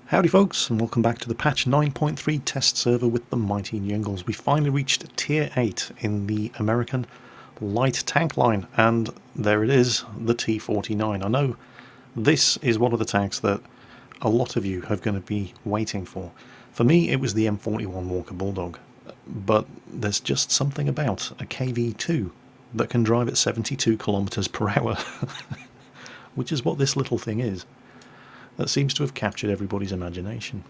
Howdy folks, and welcome back to the patch 9.3 test server with the mighty Jingles. We finally reached tier 8 in the American light tank line, and there it is, the T49. I know this is one of the tanks that a lot of you are going to be waiting for. For me it was the M41 Walker Bulldog, but there's just something about a KV2 that can drive at 72 kilometers per hour, which is what this little thing is. That seems to have captured everybody's imagination.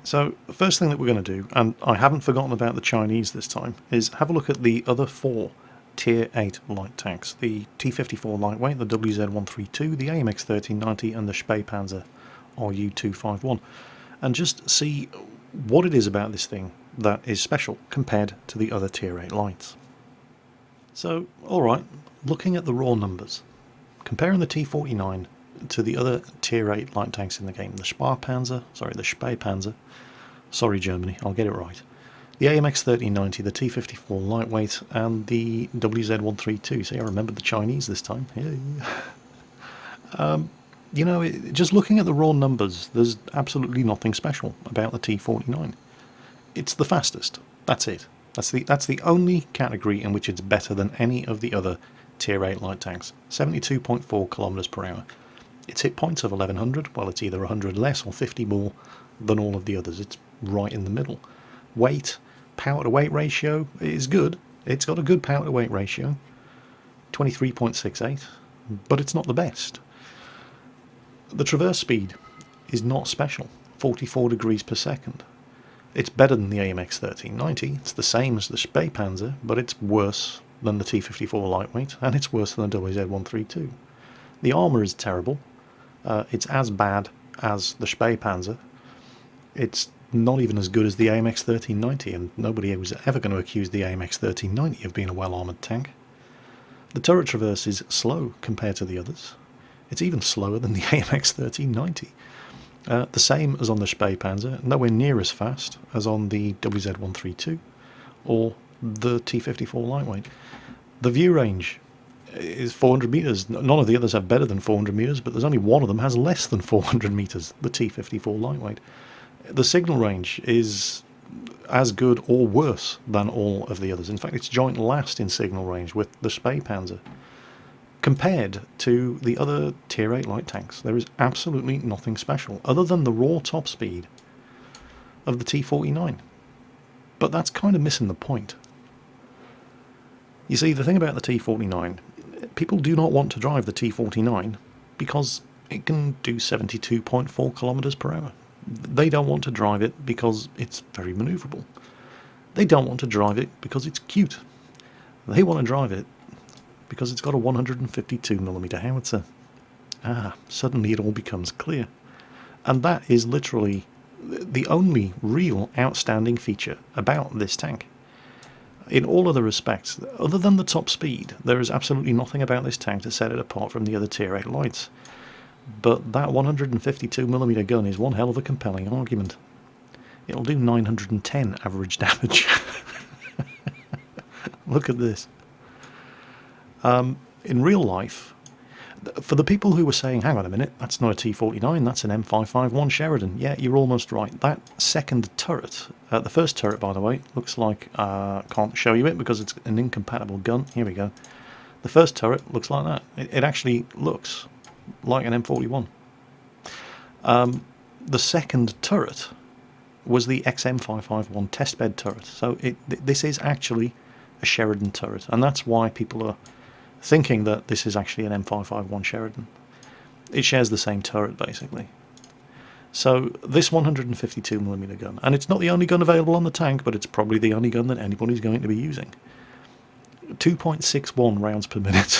So the first thing that we're going to do, and I haven't forgotten about the Chinese this time, is have a look at the other 4 tier 8 light tanks. The T54 lightweight, the WZ132, the AMX 1390 and the Spähpanzer RU251, and just see what it is about this thing that is special compared to the other tier 8 lights. So alright, looking at the raw numbers, comparing the T49 to the other tier 8 light tanks in the game, the Spähpanzer, sorry Germany, I'll get it right, the AMX 1390, the T54 lightweight, and the WZ132. See, I remembered the Chinese this time. You know, just looking at the raw numbers, there's absolutely nothing special about the T49. It's the fastest, that's it. That's the only category in which it's better than any of the other tier 8 light tanks. 72.4 kilometers per hour. Its hit points of 1100, well, it's either 100 less or 50 more than all of the others. It's right in the middle. Weight, power to weight ratio is good. It's got a good power to weight ratio, 23.68, but it's not the best. The traverse speed is not special, 44 degrees per second. It's better than the AMX 1390, it's the same as the Spähpanzer, but it's worse than the T54 lightweight, and it's worse than the WZ132. The armour is terrible. It's as bad as the Spähpanzer. It's not even as good as the AMX 1390, and nobody was ever going to accuse the AMX 1390 of being a well-armoured tank. The turret traverse is slow compared to the others. It's even slower than the AMX 1390. The same as on the Spähpanzer, nowhere near as fast as on the WZ132 or the T54 lightweight. The view range is 400 meters. None of the others have better than 400 meters, but there's only one of them has less than 400 meters, the T54 lightweight. The signal range is as good or worse than all of the others. In fact, it's joint last in signal range with the Spähpanzer. Compared to the other tier 8 light tanks, there is absolutely nothing special other than the raw top speed of the T49. But that's kind of missing the point. You see, the thing about the T49, people do not want to drive the T49 because it can do 72.4 kilometers per hour. They don't want to drive it because it's very maneuverable. They don't want to drive it because it's cute. They want to drive it because it's got a 152mm howitzer. Suddenly it all becomes clear. And that is literally the only real outstanding feature about this tank. In all other respects, other than the top speed, there is absolutely nothing about this tank to set it apart from the other tier 8 lights. But that 152mm gun is one hell of a compelling argument. It'll do 910 average damage. Look at this. In real life, for the people who were saying, hang on a minute, that's not a T49, that's an M551 Sheridan. Yeah, you're almost right. That second turret, the first turret, by the way, looks like, can't show you it because it's an incompatible gun. Here we go. The first turret looks like that. It actually looks like an M41. The second turret was the XM551 testbed turret. So this is actually a Sheridan turret, and that's why people are thinking that this is actually an M551 Sheridan. It shares the same turret, basically. So this 152mm gun, and it's not the only gun available on the tank, but it's probably the only gun that anybody's going to be using. 2.61 rounds per minute.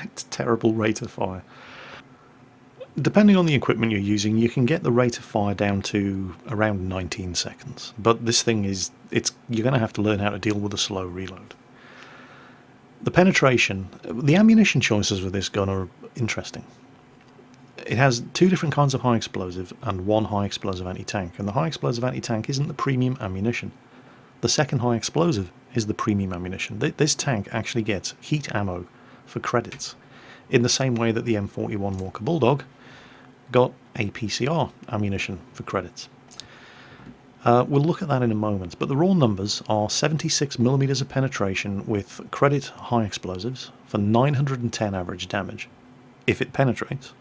It's a terrible rate of fire. Depending on the equipment you're using, you can get the rate of fire down to around 19 seconds. But this thing is, you're going to have to learn how to deal with a slow reload. The penetration, the ammunition choices with this gun are interesting. It has 2 different kinds of high explosive and 1 high explosive anti-tank, and the high explosive anti-tank isn't the premium ammunition. The second high explosive is the premium ammunition. This tank actually gets heat ammo for credits. in the same way that the M41 Walker Bulldog got APCR ammunition for credits. We'll look at that in a moment, but the raw numbers are 76mm of penetration with credit high explosives for 910 average damage, if it penetrates,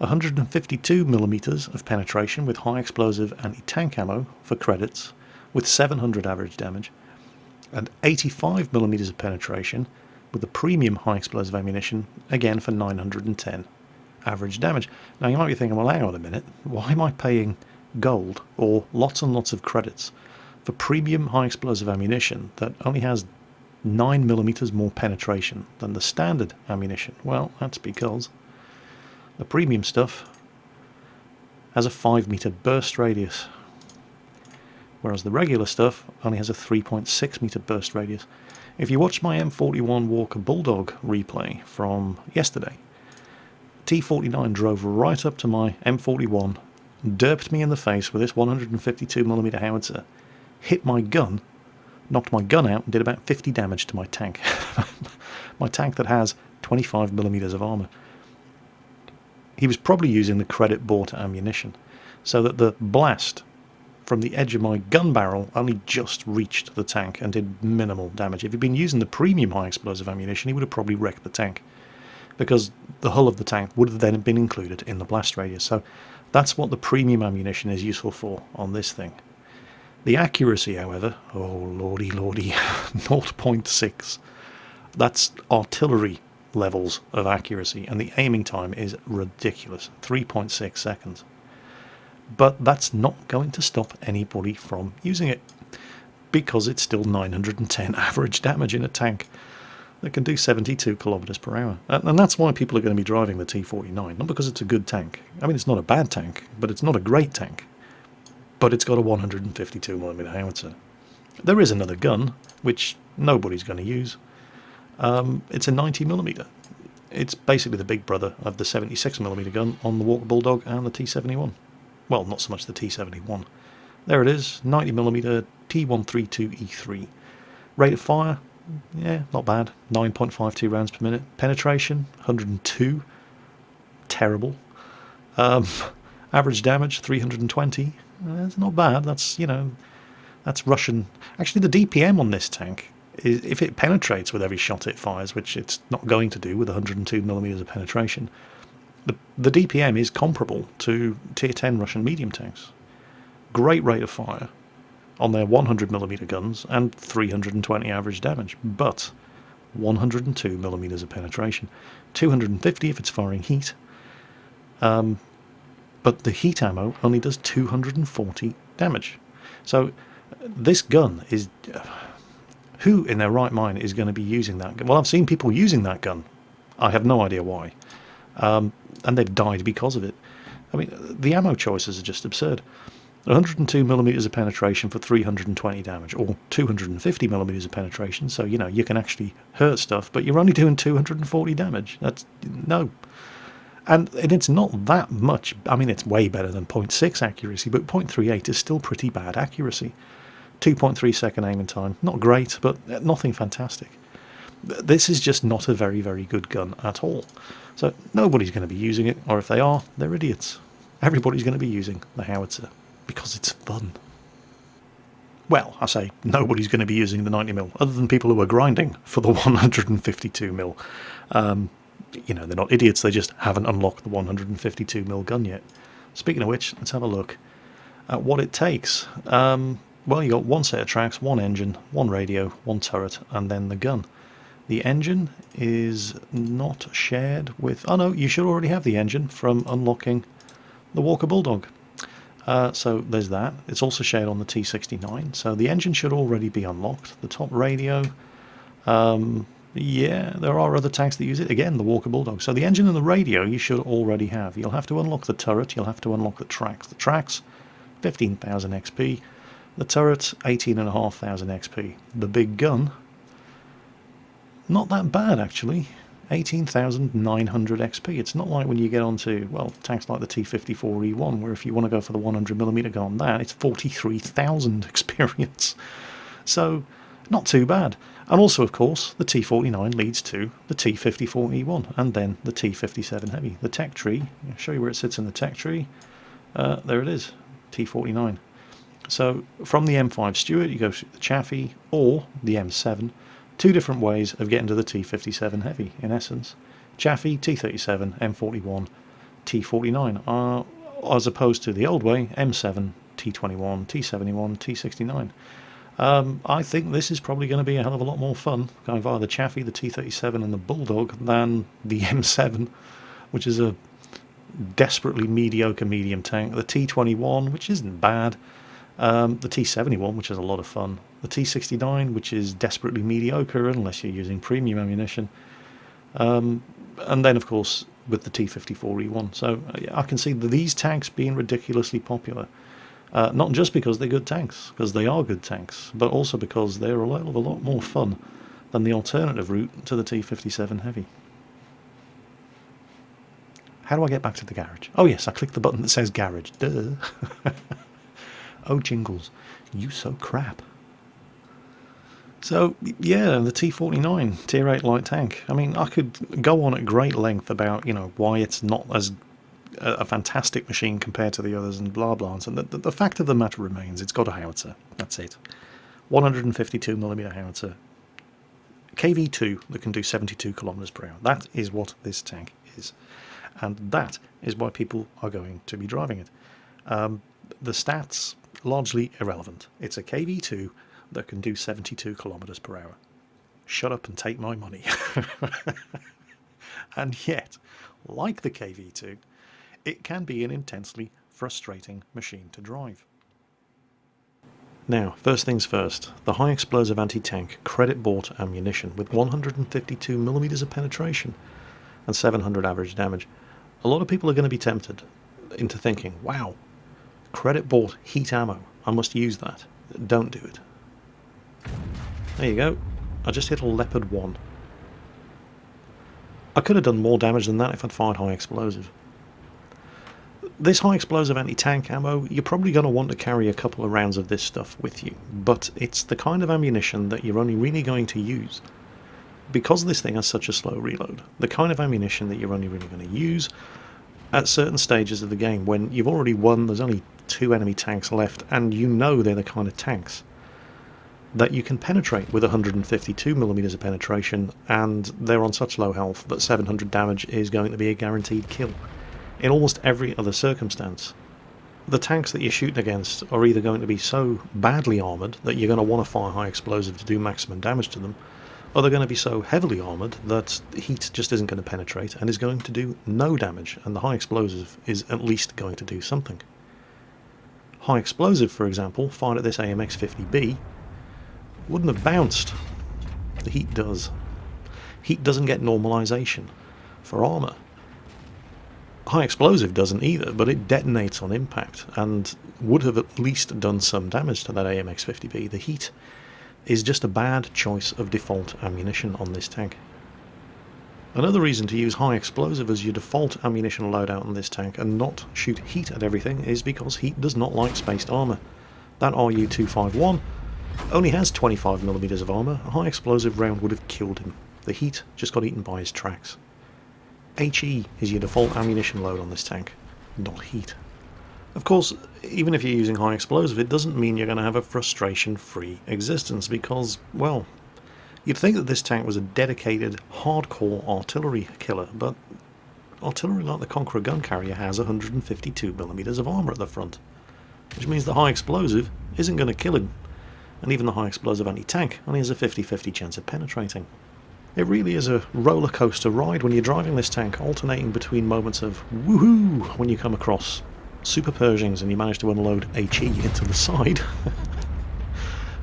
152mm of penetration with high explosive anti-tank ammo for credits with 700 average damage, and 85mm of penetration with the premium high explosive ammunition, again for 910 average damage. Now you might be thinking, well, hang on a minute, why am I paying gold or lots and lots of credits for premium high explosive ammunition that only has 9mm more penetration than the standard ammunition? Well, that's because the premium stuff has a 5-meter burst radius, whereas the regular stuff only has a 3.6-meter burst radius. If you watch my M41 Walker Bulldog replay from yesterday, T49 drove right up to my M41, derped me in the face with this 152mm howitzer, hit my gun, knocked my gun out, and did about 50 damage to my tank. My tank that has 25mm of armour. He was probably using the credit-bought ammunition, so that the blast from the edge of my gun barrel only just reached the tank and did minimal damage. If he'd been using the premium high explosive ammunition, he would have probably wrecked the tank, because the hull of the tank would have then been included in the blast radius. So that's what the premium ammunition is useful for on this thing. The accuracy, however, oh lordy, 0.6. That's artillery levels of accuracy, and the aiming time is ridiculous, 3.6 seconds. But that's not going to stop anybody from using it, because it's still 910 average damage in a tank that can do 72 kilometers per hour. And that's why people are going to be driving the T49, not because it's a good tank. I mean, it's not a bad tank, but it's not a great tank. But it's got a 152mm howitzer. There is another gun, which nobody's going to use. It's a 90mm. It's basically the big brother of the 76mm gun on the Walker Bulldog and the T71. Well, not so much the T71. There it is, 90mm T132E3. Rate of fire, yeah, not bad. 9.52 rounds per minute. Penetration, 102. Terrible. Average damage, 320. That's not bad. That's, that's Russian. Actually, the DPM on this tank, if it penetrates with every shot it fires, which it's not going to do with 102mm of penetration, the DPM is comparable to Tier 10 Russian medium tanks. Great rate of fire on their 100mm guns and 320 average damage, but 102mm of penetration. 250 if it's firing heat, but the heat ammo only does 240 damage. So this gun is... who in their right mind is going to be using that gun? Well, I've seen people using that gun. I have no idea why. And they've died because of it. I mean, the ammo choices are just absurd. 102mm of penetration for 320 damage, or 250mm of penetration, so you can actually hurt stuff, but you're only doing 240 damage. That's no. And it's not that much. I mean, it's way better than 0.6 accuracy, but 0.38 is still pretty bad accuracy. 2.3 second aiming time, not great, but nothing fantastic. This is just not a very, very good gun at all. So nobody's going to be using it, or if they are, they're idiots. Everybody's going to be using the howitzer, because it's fun. Well, I say nobody's going to be using the 90mm, other than people who are grinding for the 152mm. They're not idiots, they just haven't unlocked the 152mm gun yet. Speaking of which, let's have a look at what it takes. Well, you got one set of tracks, one engine, one radio, one turret, and then the gun. The engine is not shared with... oh no, you should already have the engine from unlocking the Walker Bulldog. So there's that. It's also shared on the T69, so the engine should already be unlocked. The top radio, yeah, there are other tanks that use it. Again, the Walker Bulldog. So the engine and the radio you should already have. You'll have to unlock the turret, you'll have to unlock the tracks. The tracks, 15,000 XP. The turret, 18,500 XP. The big gun, not that bad actually, 18,900 XP. It's not like when you get onto, well, tanks like the T54E1, where if you want to go for the 100mm gun on that, it's 43,000 experience. So, not too bad. And also, of course, the T49 leads to the T54E1 and then the T57 Heavy. The tech tree, I'll show you where it sits in the tech tree. There it is, T49. So from the M5 Stuart, you go through the Chaffee or the M7. Two different ways of getting to the T57 Heavy, in essence. Chaffee, T37, M41, T49, as opposed to the old way, M7, T21, T71, T69. I think this is probably going to be a hell of a lot more fun going via the Chaffee, the T37 and the Bulldog than the M7, which is a desperately mediocre medium tank, the T21, which isn't bad, the T71, which is a lot of fun, the T69, which is desperately mediocre unless you're using premium ammunition, and then of course with the T54E1. So I can see these tanks being ridiculously popular. Not just because they're good tanks, because they are good tanks, but also because they're a hell of a lot more fun than the alternative route to the T57 Heavy. How do I get back to the garage? Oh yes, I click the button that says garage. Duh. Oh Jingles, you so crap. So yeah, the T49 Tier 8 light tank. I mean, I could go on at great length about, you know, why it's not as a fantastic machine compared to the others and blah blah. And the fact of the matter remains, it's got a howitzer. That's it. 152mm howitzer. KV2 that can do 72 kilometers per hour. That is what this tank is. And that is why people are going to be driving it. The stats, largely irrelevant. It's a KV2 that can do 72 kilometers per hour. Shut up and take my money. And yet, like the KV2, it can be an intensely frustrating machine to drive. Now, first things first, the high explosive anti-tank credit-bought ammunition with 152mm of penetration and 700 average damage. A lot of people are going to be tempted into thinking, wow, credit-bought heat ammo, I must use that. Don't do it. There you go. I just hit a Leopard 1. I could have done more damage than that if I'd fired high explosive. This high explosive anti-tank ammo, you're probably going to want to carry a couple of rounds of this stuff with you, but it's the kind of ammunition that you're only really going to use. Because this thing has such a slow reload, the kind of ammunition that you're only really going to use at certain stages of the game when you've already won, there's only 2 enemy tanks left, and you know they're the kind of tanks that you can penetrate with 152mm of penetration, and they're on such low health that 700 damage is going to be a guaranteed kill. In almost every other circumstance, the tanks that you're shooting against are either going to be so badly armoured that you're going to want to fire high explosive to do maximum damage to them, or they're going to be so heavily armoured that heat just isn't going to penetrate and is going to do no damage, and the high explosive is at least going to do something. High explosive, for example, fired at this AMX-50B, wouldn't have bounced. The heat does. Heat doesn't get normalization for armour. High explosive doesn't either, but it detonates on impact and would have at least done some damage to that AMX-50B. The heat is just a bad choice of default ammunition on this tank. Another reason to use high explosive as your default ammunition loadout on this tank and not shoot heat at everything is because heat does not like spaced armour. That RU-251 only has 25mm of armour. A high explosive round would have killed him. The heat just got eaten by his tracks. HE is your default ammunition load on this tank, not heat. Of course, even if you're using high explosive, it doesn't mean you're going to have a frustration-free existence because, well, you'd think that this tank was a dedicated, hardcore artillery killer, but artillery like the Conqueror gun carrier has 152mm of armour at the front, which means the high explosive isn't going to kill him, and even the high explosive anti-tank only has a 50-50 chance of penetrating. It really is a roller coaster ride when you're driving this tank, alternating between moments of woohoo when you come across Super Pershings and you manage to unload HE into the side,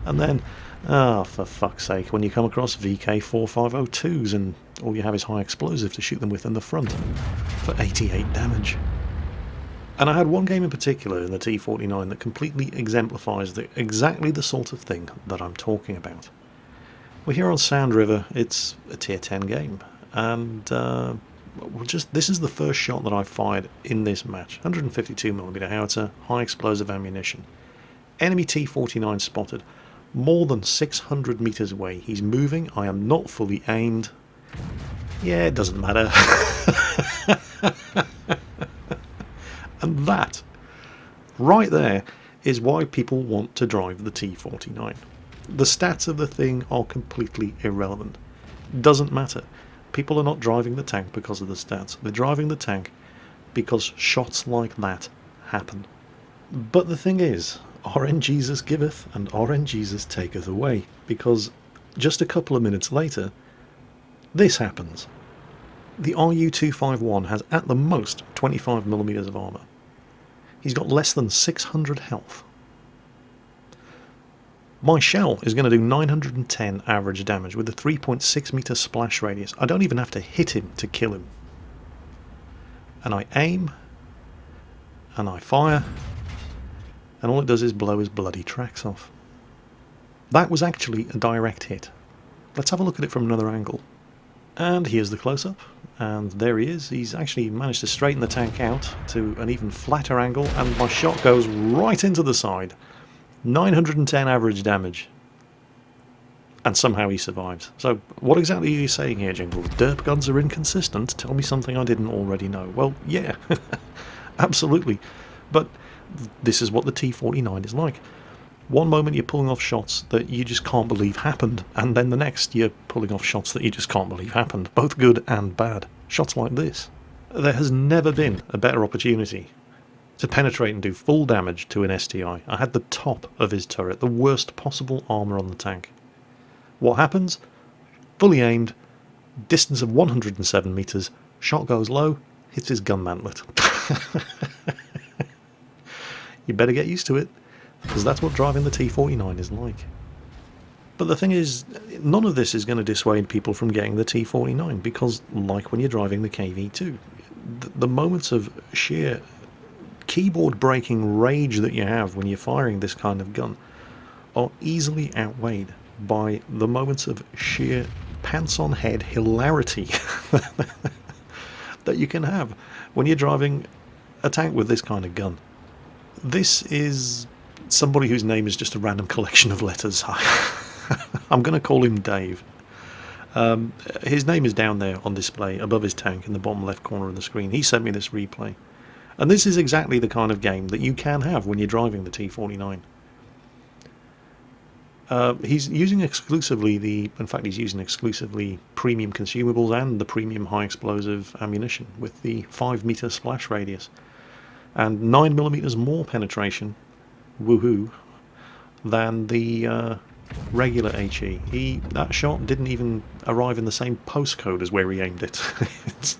and then, for fuck's sake, when you come across VK4502s and all you have is high explosive to shoot them with in the front for 88 damage. And I had one game in particular in the T49 that completely exemplifies exactly the sort of thing that I'm talking about. We're here on Sound River. It's a tier 10 game, and this is the first shot that I fired in this match. 152mm howitzer, high explosive ammunition. Enemy T49 spotted. More than 600 meters away. He's moving. I am not fully aimed. Yeah, it doesn't matter. And that, right there, is why people want to drive the T49. The stats of the thing are completely irrelevant. Doesn't matter. People are not driving the tank because of the stats. They're driving the tank because shots like that happen. But the thing is, RN Jesus giveth and RN Jesus taketh away, because just a couple of minutes later, this happens. The RU-251 has at the most 25mm of armour. He's got less than 600 health. My shell is going to do 910 average damage with a 3.6 meter splash radius. I don't even have to hit him to kill him. And I aim, and I fire, and all it does is blow his bloody tracks off. That was actually a direct hit. Let's have a look at it from another angle. And here's the close-up, and there he is. He's actually managed to straighten the tank out to an even flatter angle, and my shot goes right into the side. 910 average damage. And somehow he survives. So what exactly are you saying here, Jingles? Derp guns are inconsistent? Tell me something I didn't already know. Well, yeah, absolutely. But this is what the T49 is like. One moment you're pulling off shots that you just can't believe happened, and then the next you're pulling off shots that you just can't believe happened, both good and bad. Shots like this. There has never been a better opportunity to penetrate and do full damage to an STI. I had the top of his turret, the worst possible armour on the tank. What happens? Fully aimed, distance of 107 metres, shot goes low, hits his gun mantlet. You better get used to it, because that's what driving the T49 is like. But the thing is, none of this is going to dissuade people from getting the T49, because like when you're driving the KV2, the moments of sheer keyboard breaking rage that you have when you're firing this kind of gun are easily outweighed by the moments of sheer pants on head hilarity that you can have when you're driving a tank with this kind of gun. This is somebody whose name is just a random collection of letters. I'm going to call him Dave. His name is down there on display above his tank in the bottom left corner of the screen. He sent me this replay. And this is exactly the kind of game that you can have when you're driving the T49. He's using exclusively he's using exclusively premium consumables and the premium high explosive ammunition with the 5 meter splash radius and 9mm more penetration, woohoo, than the regular HE. That shot didn't even arrive in the same postcode as where he aimed it. It's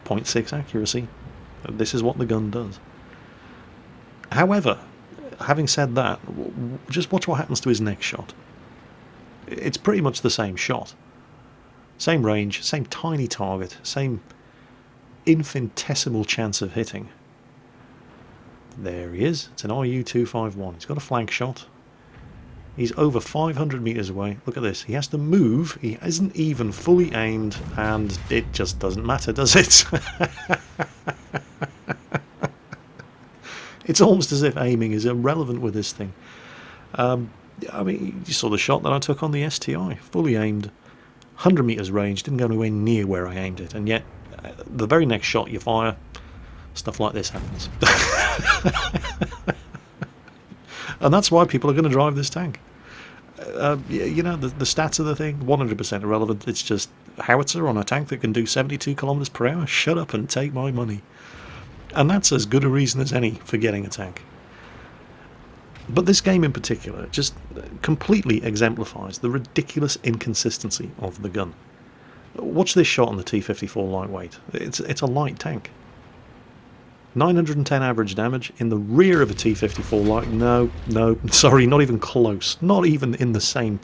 0.6 accuracy. This is what the gun does. However, having said that, just watch what happens to his next shot. It's pretty much the same shot. Same range, same tiny target, same infinitesimal chance of hitting. There he is. It's an RU-251. He's got a flank shot. He's over 500 meters away. Look at this. He has to move. He isn't even fully aimed, and it just doesn't matter, does it? It's almost as if aiming is irrelevant with this thing. I mean, you saw the shot that I took on the STI. Fully aimed, 100 meters range, didn't go anywhere near where I aimed it. And yet, the very next shot you fire, stuff like this happens. And that's why people are going to drive this tank. You know, the stats of the thing, 100% irrelevant. It's just howitzer on a tank that can do 72 kilometers per hour. Shut up and take my money. And that's as good a reason as any for getting a tank. But this game in particular just completely exemplifies the ridiculous inconsistency of the gun. Watch this shot on the T54 lightweight. It's a light tank. 910 average damage in the rear of a T54 light. No, sorry, not even close. Not even in the same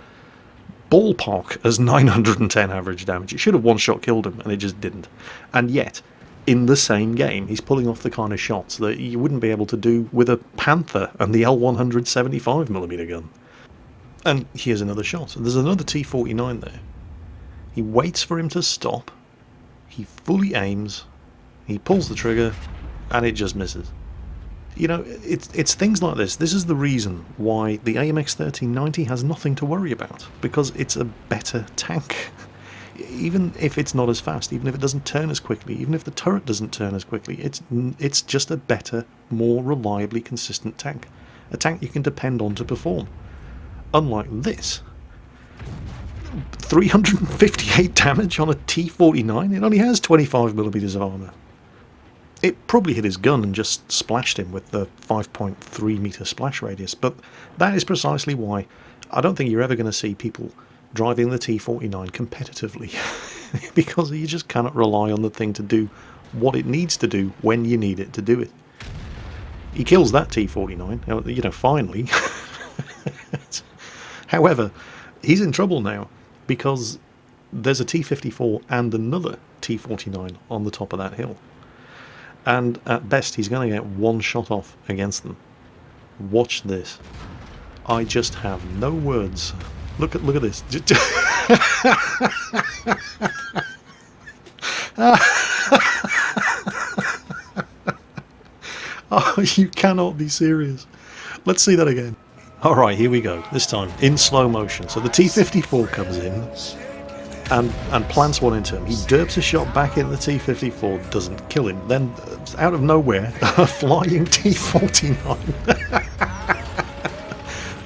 ballpark as 910 average damage. It should have one-shot killed him, and it just didn't. And yet, in the same game, he's pulling off the kind of shots that you wouldn't be able to do with a Panther and the L100 75mm gun. And here's another shot. There's another T49 there. He waits for him to stop. He fully aims. He pulls the trigger, and it just misses. You know, it's things like this. This is the reason why the AMX 1390 has nothing to worry about, because it's a better tank. Even if it's not as fast, even if it doesn't turn as quickly, even if the turret doesn't turn as quickly, it's just a better, more reliably consistent tank. A tank you can depend on to perform. Unlike this. 358 damage on a T49? It only has 25mm of armour. It probably hit his gun and just splashed him with the 5.3 metre splash radius, but that is precisely why I don't think you're ever going to see people driving the T49 competitively, because you just cannot rely on the thing to do what it needs to do when you need it to do it. He kills that T49, you know, finally. However, he's in trouble now, because there's a T54 and another T49 on the top of that hill. And at best, he's going to get one shot off against them. Watch this. I just have no words. Look at this. Oh, you cannot be serious. Let's see that again. Alright, here we go. This time, in slow motion. So the T54 comes in and plants one into him. He derps a shot back in the T54, doesn't kill him. Then, out of nowhere, a flying T49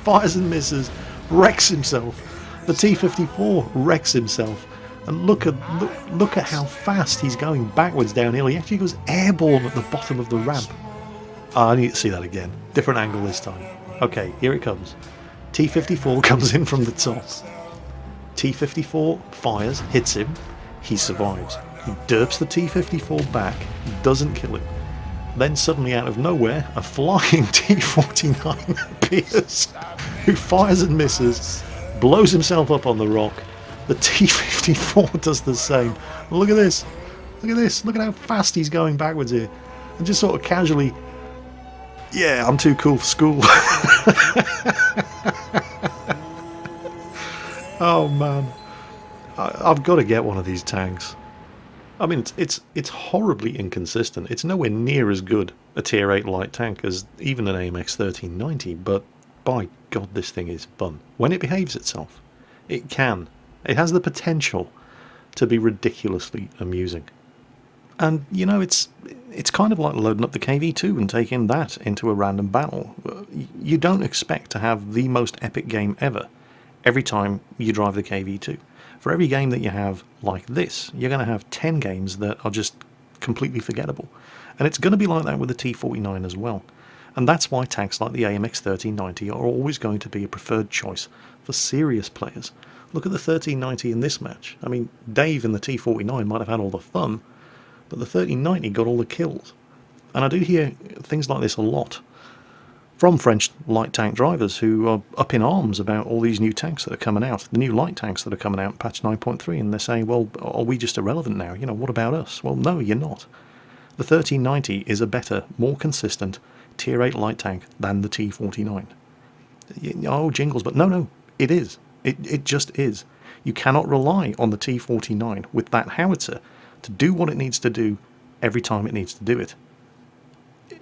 fires and misses, wrecks himself. The T54 wrecks himself. And look at how fast he's going backwards downhill. He actually goes airborne at the bottom of the ramp. I need to see that again. Different angle this time. Okay, here it comes. T54 comes in from the top. T54 fires, hits him, he survives. He derps the T54 back, doesn't kill him. Then suddenly out of nowhere, a flying T49 appears, who fires and misses, blows himself up on the rock. The T54 does the same. Look at this, look at this, look at how fast he's going backwards here. And just sort of casually, yeah, I'm too cool for school. Oh man, I've got to get one of these tanks. I mean, it's horribly inconsistent. It's nowhere near as good a tier 8 light tank as even an AMX 1390, but by God, this thing is fun. When it behaves itself, it can. It has the potential to be ridiculously amusing. And, you know, it's kind of like loading up the KV2 and taking that into a random battle. You don't expect to have the most epic game ever every time you drive the KV2. For every game that you have like this, you're going to have 10 games that are just completely forgettable. And it's going to be like that with the T49 as well. And that's why tanks like the AMX 1390 are always going to be a preferred choice for serious players. Look at the 1390 in this match. I mean, Dave in the T49 might have had all the fun, but the 1390 got all the kills. And I do hear things like this a lot from French light tank drivers who are up in arms about all these new tanks that are coming out, the new light tanks that are coming out in patch 9.3, and they're saying, well, are we just irrelevant now? You know, what about us? Well, no, you're not. The 1390 is a better, more consistent tier 8 light tank than the T49. Oh, Jingles, but no, it is. It just is. You cannot rely on the T49 with that howitzer to do what it needs to do every time it needs to do it.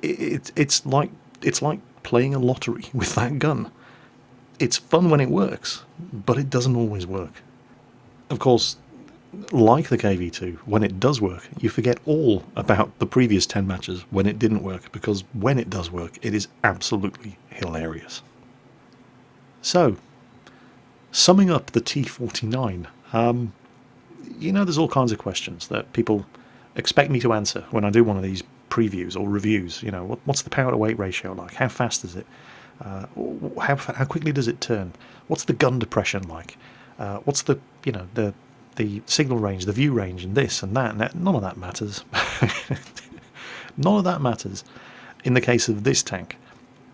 It's like playing a lottery with that gun. It's fun when it works, but it doesn't always work. Of course, like the KV2, when it does work, you forget all about the previous 10 matches when it didn't work, because when it does work, it is absolutely hilarious. So, summing up the T49, you know, there's all kinds of questions that people expect me to answer when I do one of these previews or reviews. You know, what's the power to weight ratio like? How fast is it? How quickly does it turn? What's the gun depression like? What's the signal range, the view range, and this and that? And none of that matters. None of that matters in the case of this tank,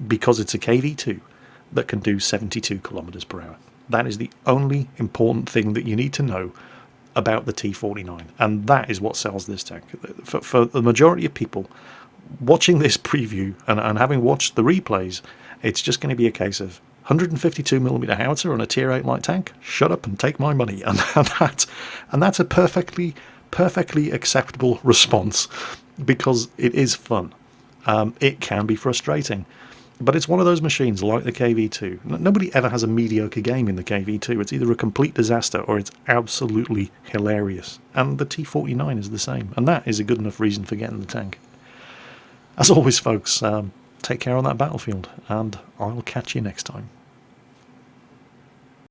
because it's a KV2 that can do 72 kilometers per hour. That is the only important thing that you need to know about the T49, and that is what sells this tank. For the majority of people watching this preview and having watched the replays, it's just going to be a case of 152mm howitzer on a tier 8 light tank, shut up and take my money, and that's a perfectly acceptable response, because it is fun. it can be frustrating. But it's one of those machines like the KV2. Nobody ever has a mediocre game in the KV2. It's either a complete disaster or it's absolutely hilarious. And the T49 is the same. And that is a good enough reason for getting the tank. As always, folks, take care on that battlefield, and I'll catch you next time.